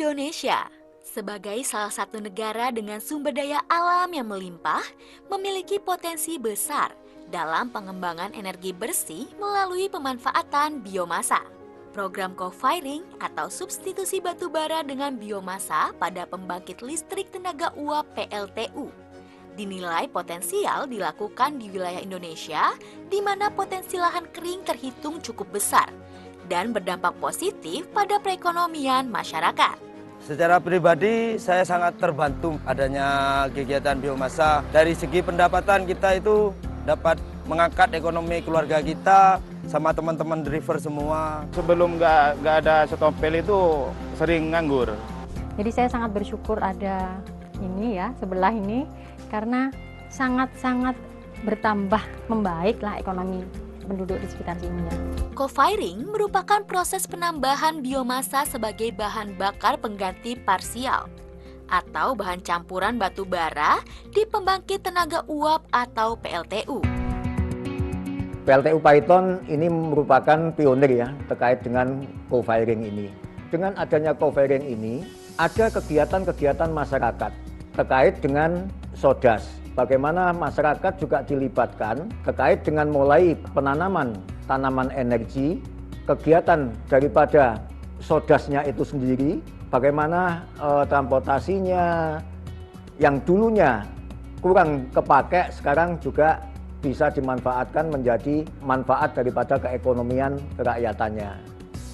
Indonesia, sebagai salah satu negara dengan sumber daya alam yang melimpah, memiliki potensi besar dalam pengembangan energi bersih melalui pemanfaatan biomasa. Program co-firing atau substitusi batu bara dengan biomasa pada pembangkit listrik tenaga uap PLTU dinilai potensial dilakukan di wilayah Indonesia di mana potensi lahan kering terhitung cukup besar dan berdampak positif pada perekonomian masyarakat. Secara pribadi saya sangat terbantu adanya kegiatan biomasa. Dari segi pendapatan kita itu dapat mengangkat ekonomi keluarga kita sama teman-teman driver semua. Sebelum nggak ada setompel itu sering nganggur. Jadi saya sangat bersyukur ada ini ya, sebelah ini, karena sangat-sangat bertambah membaiklah ekonomi penduduk di sekitar sini ya. Co-firing merupakan proses penambahan biomasa sebagai bahan bakar pengganti parsial atau bahan campuran batu bara di pembangkit tenaga uap atau PLTU. PLTU Paiton ini merupakan pionir ya terkait dengan co-firing ini. Dengan adanya co-firing ini, ada kegiatan-kegiatan masyarakat terkait dengan sodas. Bagaimana masyarakat juga dilibatkan terkait dengan mulai penanaman tanaman energi, kegiatan daripada sodasnya itu sendiri, bagaimana transportasinya yang dulunya kurang kepakai sekarang juga bisa dimanfaatkan menjadi manfaat daripada keekonomian kerakyatannya.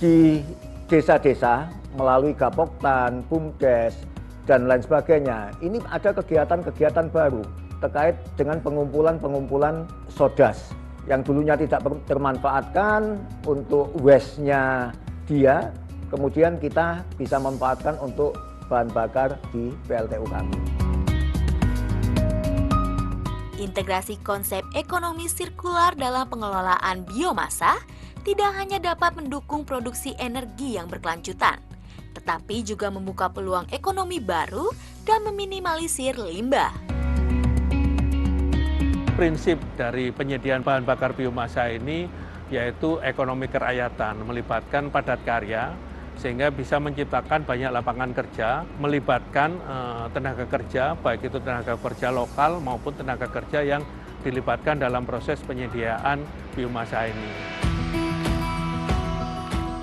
Di desa-desa melalui Gapoktan, BUMDes, dan lain sebagainya, ini ada kegiatan-kegiatan baru terkait dengan pengumpulan sodas yang dulunya tidak termanfaatkan untuk waste-nya dia, kemudian kita bisa memanfaatkan untuk bahan bakar di PLTU kami. Integrasi konsep ekonomi sirkular dalam pengelolaan biomasa tidak hanya dapat mendukung produksi energi yang berkelanjutan, tetapi juga membuka peluang ekonomi baru dan meminimalisir limbah. Prinsip dari penyediaan bahan bakar biomasa ini yaitu ekonomi kerakyatan, melibatkan padat karya sehingga bisa menciptakan banyak lapangan kerja, melibatkan tenaga kerja, baik itu tenaga kerja lokal maupun tenaga kerja yang dilibatkan dalam proses penyediaan biomasa ini.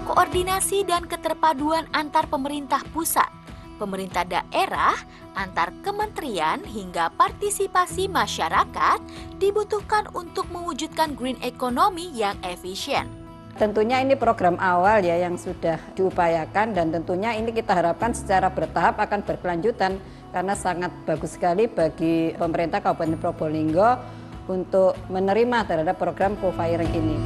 Koordinasi dan keterpaduan antar pemerintah pusat, pemerintah daerah, antar kementerian hingga partisipasi masyarakat dibutuhkan untuk mewujudkan green economy yang efisien. Tentunya ini program awal ya yang sudah diupayakan dan tentunya ini kita harapkan secara bertahap akan berkelanjutan karena sangat bagus sekali bagi pemerintah Kabupaten Probolinggo untuk menerima terhadap program co-firing ini.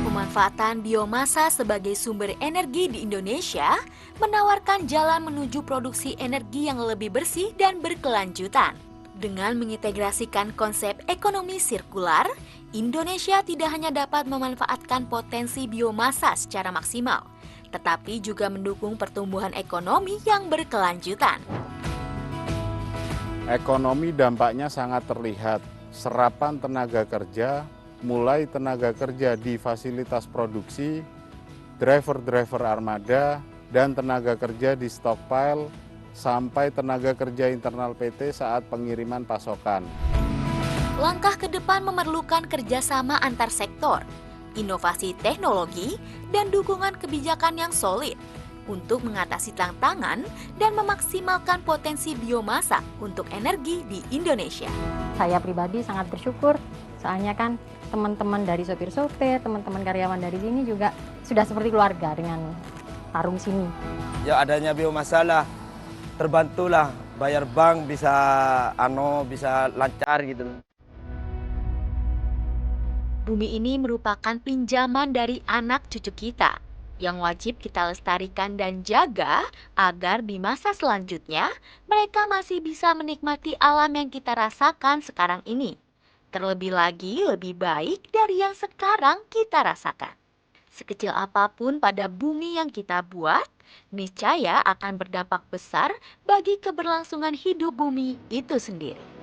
Pemanfaatan biomasa sebagai sumber energi di Indonesia menawarkan jalan menuju produksi energi yang lebih bersih dan berkelanjutan. Dengan mengintegrasikan konsep ekonomi sirkular, Indonesia tidak hanya dapat memanfaatkan potensi biomasa secara maksimal, tetapi juga mendukung pertumbuhan ekonomi yang berkelanjutan. Ekonomi dampaknya sangat terlihat. Serapan tenaga kerja, mulai tenaga kerja di fasilitas produksi, driver-driver armada, dan tenaga kerja di stockpile, sampai tenaga kerja internal PT saat pengiriman pasokan. Langkah ke depan memerlukan kerjasama antar sektor, inovasi teknologi, dan dukungan kebijakan yang solid untuk mengatasi tantangan dan memaksimalkan potensi biomasa untuk energi di Indonesia. Saya pribadi sangat bersyukur, soalnya kan teman-teman dari sopir-sopir, teman-teman karyawan dari sini juga sudah seperti keluarga dengan Tarum sini. Ya adanya biomasa lah, terbantulah bayar bank bisa bisa lancar gitu. Bumi ini merupakan pinjaman dari anak cucu kita yang wajib kita lestarikan dan jaga agar di masa selanjutnya mereka masih bisa menikmati alam yang kita rasakan sekarang ini. Terlebih lagi lebih baik dari yang sekarang kita rasakan. Sekecil apapun pada bumi yang kita buat, niscaya akan berdampak besar bagi keberlangsungan hidup bumi itu sendiri.